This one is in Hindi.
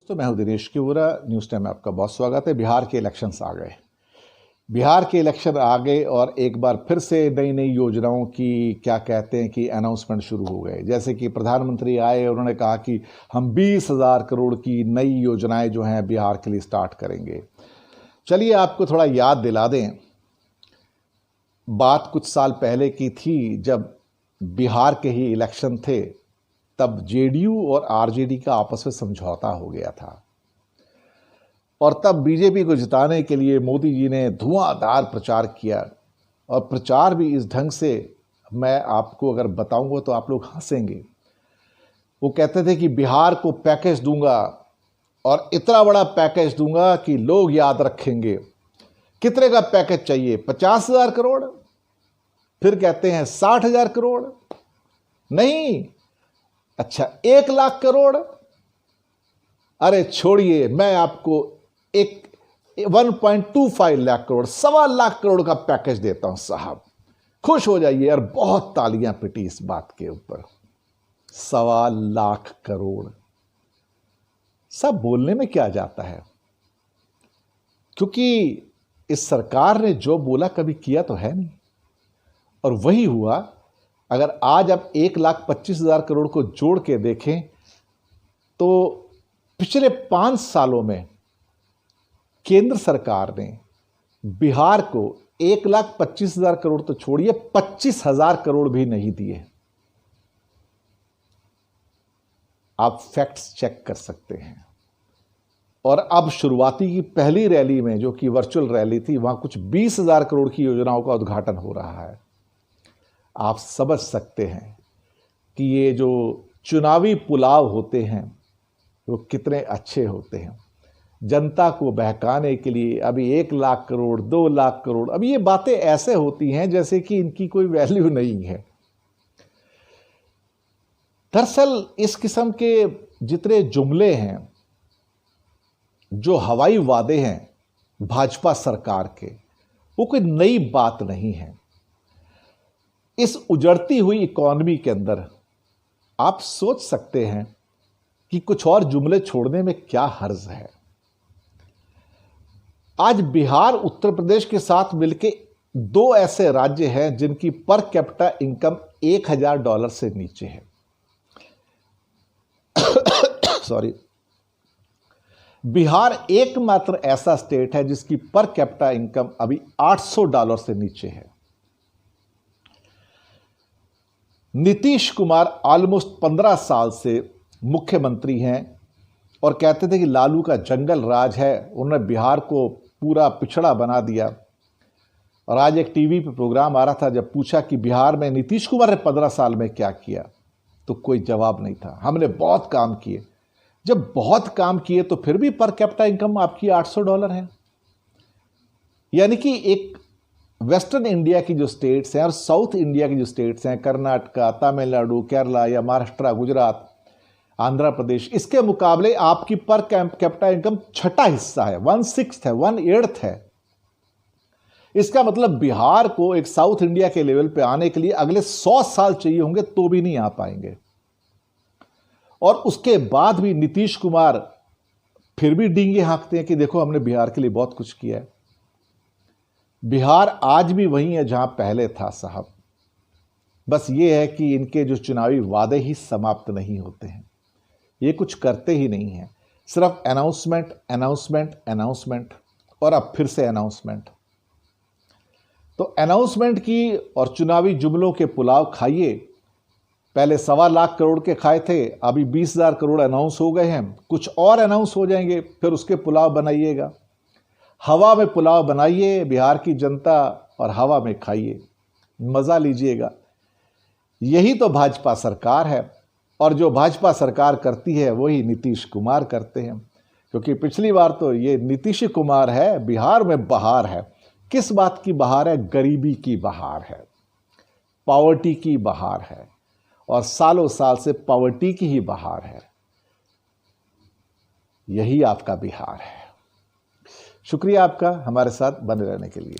तो मैं हूं दिनेश किवरा। न्यूज़ टाइम में आपका बहुत स्वागत है। बिहार के इलेक्शंस आ गए। बिहार के इलेक्शन आ गए और एक बार फिर से नई नई योजनाओं की क्या कहते हैं कि अनाउंसमेंट शुरू हो गए। जैसे कि प्रधानमंत्री आए, उन्होंने कहा कि हम 20,000 करोड़ की नई योजनाएं जो हैं बिहार के लिए स्टार्ट करेंगे। चलिए आपको थोड़ा याद दिला दें, बात कुछ साल पहले की थी जब बिहार के ही इलेक्शन थे। तब जेडीयू और आरजेडी का आपस में समझौता हो गया था और तब बीजेपी को जिताने के लिए मोदी जी ने धुआंधार प्रचार किया। और प्रचार भी इस ढंग से, मैं आपको अगर बताऊंगा तो आप लोग हंसेंगे। वो कहते थे कि बिहार को पैकेज दूंगा और इतना बड़ा पैकेज दूंगा कि लोग याद रखेंगे। कितने का पैकेज चाहिए? 50,000 करोड़। फिर कहते हैं 60,000 करोड़। नहीं, अच्छा 1,00,000 करोड़। अरे छोड़िए, मैं आपको एक 1.25 लाख करोड़, 1.25 करोड़ का पैकेज देता हूं साहब, खुश हो जाइए। और बहुत तालियां पिटी इस बात के ऊपर। 1.25 करोड़। सब बोलने में क्या जाता है, क्योंकि इस सरकार ने जो बोला कभी किया तो है नहीं, और वही हुआ। अगर आज आप 1,25,000 करोड़ को जोड़ के देखें तो पिछले 5 सालों में केंद्र सरकार ने बिहार को 1,25,000 करोड़ तो छोड़िए, 25,000 करोड़ भी नहीं दिए। आप फैक्ट्स चेक कर सकते हैं। और अब शुरुआती की पहली रैली में, जो कि वर्चुअल रैली थी, वहां कुछ 20,000 करोड़ की योजनाओं का उद्घाटन हो रहा है। आप समझ सकते हैं कि ये जो चुनावी पुलाव होते हैं वो कितने अच्छे होते हैं। जनता को बहकाने के लिए अभी 1,00,000 करोड़, 2,00,000 करोड़, अब ये बातें ऐसे होती हैं जैसे कि इनकी कोई वैल्यू नहीं है। दरअसल इस किस्म के जितने जुमले हैं, जो हवाई वादे हैं भाजपा सरकार के, वो कोई नई बात नहीं है। इस उजड़ती हुई इकॉनमी के अंदर आप सोच सकते हैं कि कुछ और जुमले छोड़ने में क्या हर्ज है। आज बिहार उत्तर प्रदेश के साथ मिलकर 2 ऐसे राज्य हैं जिनकी पर कैपिटा इनकम $1,000 से नीचे है। सॉरी, बिहार एकमात्र ऐसा स्टेट है जिसकी पर कैपिटा इनकम अभी $800 से नीचे है। नीतीश कुमार ऑलमोस्ट 15 साल से मुख्यमंत्री हैं और कहते थे कि लालू का जंगल राज है। उन्होंने बिहार को पूरा पिछड़ा बना दिया। और आज एक टीवी पे प्रोग्राम आ रहा था, जब पूछा कि बिहार में नीतीश कुमार ने 15 साल में क्या किया, तो कोई जवाब नहीं था। हमने बहुत काम किए। जब बहुत काम किए तो फिर भी पर कैपिटा इनकम आपकी $800 है। यानी कि एक वेस्टर्न इंडिया की जो स्टेट्स हैं और साउथ इंडिया की जो स्टेट्स हैं, कर्नाटका, तमिलनाडु, केरला या महाराष्ट्र, गुजरात, आंध्र प्रदेश, इसके मुकाबले आपकी पर कैपिटा इनकम छठा हिस्सा है, 1/6 है, 1/8 है। इसका मतलब बिहार को एक साउथ इंडिया के लेवल पे आने के लिए अगले 100 साल चाहिए होंगे, तो भी नहीं आ पाएंगे। और उसके बाद भी नीतीश कुमार फिर भी डींगे हाँकते हैं कि देखो हमने बिहार के लिए बहुत कुछ किया है। बिहार आज भी वही है जहां पहले था साहब। बस ये है कि इनके जो चुनावी वादे ही समाप्त नहीं होते हैं। ये कुछ करते ही नहीं हैं, सिर्फ अनाउंसमेंट, अनाउंसमेंट, अनाउंसमेंट और अब फिर से अनाउंसमेंट। तो अनाउंसमेंट की और चुनावी जुमलों के पुलाव खाइए। पहले 1.25 करोड़ के खाए थे, अभी 20,000 करोड़ अनाउंस हो गए हैं, कुछ और अनाउंस हो जाएंगे, फिर उसके पुलाव बनाइएगा। हवा में पुलाव बनाइए, बिहार की जनता, और हवा में खाइए, मजा लीजिएगा। यही तो भाजपा सरकार है। और जो भाजपा सरकार करती है वही नीतीश कुमार करते हैं, क्योंकि पिछली बार तो ये नीतीश कुमार है। बिहार में बहार है। किस बात की बहार है? गरीबी की बहार है, पॉवर्टी की बहार है, और सालों साल से पॉवर्टी की ही बहार है। यही आपका बिहार है। शुक्रिया आपका हमारे साथ बने रहने के लिए।